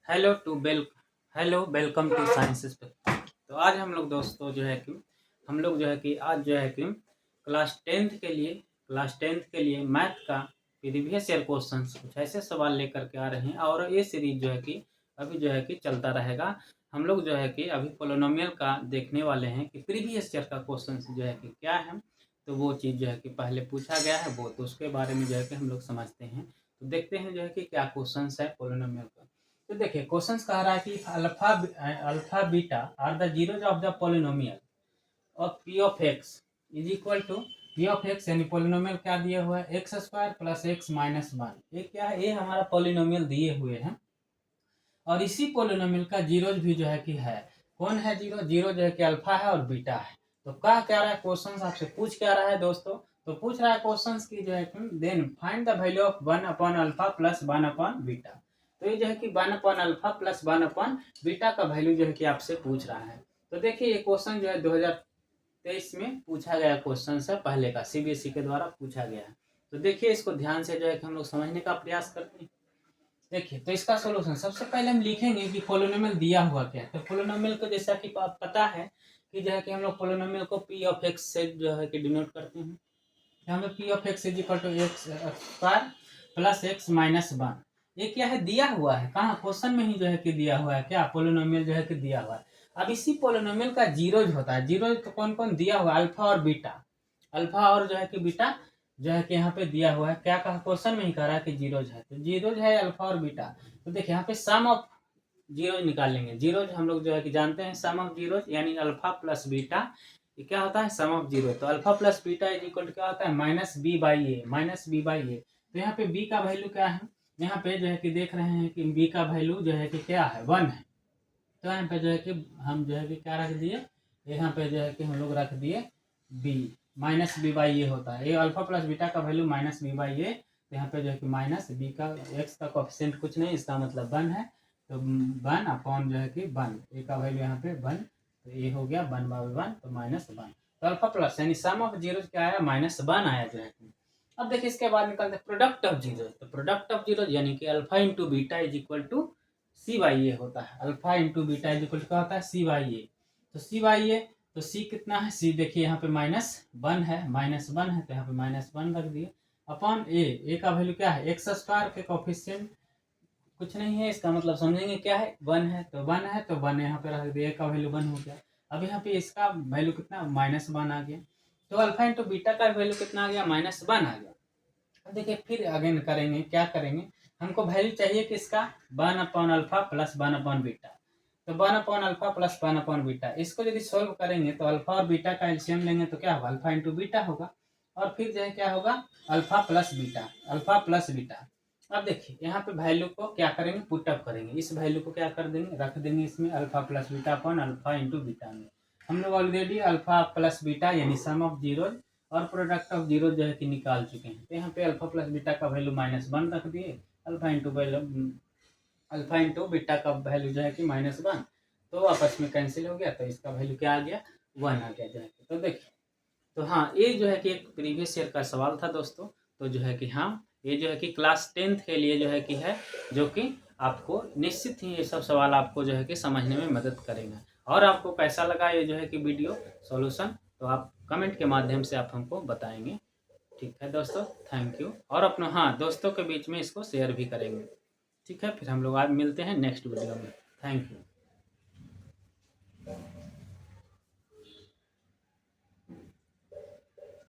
Hello to bell hello welcome to science spectrum. तो आज हम लोग दोस्तों आज क्लास टेंथ के लिए मैथ का प्रीवियस ईयर क्वेश्चंस कुछ ऐसे सवाल लेकर के आ रहे हैं और ये सीरीज अभी चलता रहेगा। हम लोग अभी पोलिनोमियल का देखने वाले हैं कि प्रीवियस ईयर का क्वेश्चन क्या है। तो वो चीज़ पहले पूछा गया है वो, तो उसके बारे में हम लोग समझते हैं। तो देखते हैं कि क्या क्वेश्चन है पोलिनोमियल का। तो देखिए क्वेश्चन कह रहा है कि alpha beta are the zeroes of the polynomial of P of X is equal to P of X, यानी पोलिनोमियल क्या दिया हुआ है X square plus X minus one. ये क्या है, ये हमारा पोलिनोमियल दिए हुए हैं और इसी पोलिनोमियल का जीरोज भी है कौन है जीरो जीरो कि अल्फा है और बीटा है। तो क्या रहा है क्वेश्चन आपसे पूछ क्या रहा है दोस्तों, तो पूछ रहा है क्वेश्चन की then find the value of one upon alpha plus one upon beta. तो ये कि one upon alpha plus one upon beta का वैल्यू कि आपसे पूछ रहा है। तो देखिए ये क्वेश्चन 2023 में पूछा गया क्वेश्चन है, पहले का सीबीएसई के द्वारा पूछा गया है। तो देखिए इसको ध्यान से कि हम लोग समझने का प्रयास करते हैं। देखिए तो इसका सोल्यूशन सबसे पहले हम लिखेंगे कि पोलिनोमियल दिया हुआ क्या है। तो पोलिनोमियल को जैसा कि पता है कि कि हम लोग पोलिनोमियल को पी ऑफ एक्स से कि डिनोट करते हैं। तो हमें P of X is equal to X square plus X minus one. ये क्या है, दिया हुआ है, कहाँ क्वेश्चन में ही कि दिया हुआ है क्या पोलिनोमियल कि दिया हुआ है। अब इसी पोलिनोमियल का जीरोज होता है। जीरोज तो कौन कौन दिया हुआ है, अल्फा और बीटा। अल्फा और कि बीटा कि यहाँ पे दिया हुआ है। क्या कहा क्वेश्चन में ही कह रहा है कि जीरोज है, तो जीरोज है अल्फा और बीटा। तो देखिए यहाँ पे सम ऑफ जीरोज निकालेंगे। जीरोज हम लोग कि जानते हैं सम ऑफ जीरोज यानी अल्फा प्लस बीटा, ये क्या होता है सम ऑफ जीरो। तो alpha plus beta is equal to क्या होता है minus B by A, minus B by A. तो यहाँ पे बी का वैल्यू क्या है, यहाँ पे कि देख रहे हैं कि बी का वैल्यू कि क्या है वन है। तो यहाँ पे कि हम कि क्या रख दिए, यहाँ पे कि हम लोग रख दिए B, minus B by A होता है। ये अल्फा प्लस बीटा का value minus B by A. तो यहाँ पे कि माइनस बी का एक्स का कोफिशिएंट कुछ नहीं, इसका मतलब वन है। तो वन अपॉन कि वन, ए का वैल्यू यहाँ पे वन, तो ये हो गया वन बाई वन, तो माइनस वन। तो अल्फा प्लस यानी सम ऑफ जीरो क्या आया माइनस वन आया अब देखिए इसके बाद निकलते प्रोडक्ट ऑफ जीरो। तो प्रोडक्ट ऑफ जीरो यानी कि alpha into beta is equal to C by A होता है। Alpha into beta is equal to क्या होता है सी बाई ए। तो सी बाई ए, तो सी कितना है, सी देखिए यहाँ पे माइनस वन है, तो यहाँ पे माइनस वन रख दिए अपॉन ए का वैल्यू क्या है एक्स स्क्वायर के कोफिशिएंट कुछ नहीं है, इसका मतलब समझेंगे क्या है वन है, तो वन यहाँ पे रख दिया, ए का वैल्यू वन हो गया। अब यहाँ पे इसका वैल्यू कितना माइनस वन आ गया। तो अल्फा इंटू बीटा का वैल्यू कितना आ गया माइनस वन आ गया। अब देखिए फिर अगेन करेंगे, क्या करेंगे, हमको वैल्यू चाहिए किसका one upon alpha plus one upon beta. तो one upon alpha plus one upon beta, इसको यदि सोल्व करेंगे तो अल्फा और बीटा का एलसीएम लेंगे तो क्या होगा अल्फा इंटू बीटा होगा। और फिर क्या होगा alpha plus beta, alpha plus beta. अब देखिए यहाँ पे वैल्यू को क्या करेंगे पुटअप करेंगे, इस वैल्यू को क्या कर देंगे रख देंगे इसमें alpha plus beta upon alpha into beta में। हम लोग ऑलरेडी अल्फा प्लस बीटा यानी सम ऑफ जीरो और प्रोडक्ट ऑफ जीरो कि निकाल चुके हैं। तो यहाँ पे अल्फा प्लस बीटा का वैल्यू माइनस वन रख दिए, अल्फा इंटू बीटा का वैल्यू कि माइनस वन, तो आपस में कैंसिल हो गया, तो इसका वैल्यू क्या आ गया वन आ गया तो देखिए। तो हाँ ये कि एक प्रीवियस ईयर का सवाल था दोस्तों। तो कि हाँ ये कि क्लास टेंथ के लिए कि है जो कि आपको निश्चित ही ये सब सवाल आपको कि समझने में मदद करेगा। और आपको कैसा लगा ये कि वीडियो सॉल्यूशन, तो आप कमेंट के माध्यम से आप हमको बताएंगे। ठीक है दोस्तों, थैंक यू। और अपना हाँ दोस्तों के बीच में इसको शेयर भी करेंगे। ठीक है, फिर हम लोग आज मिलते हैं नेक्स्ट वीडियो में। Thank you.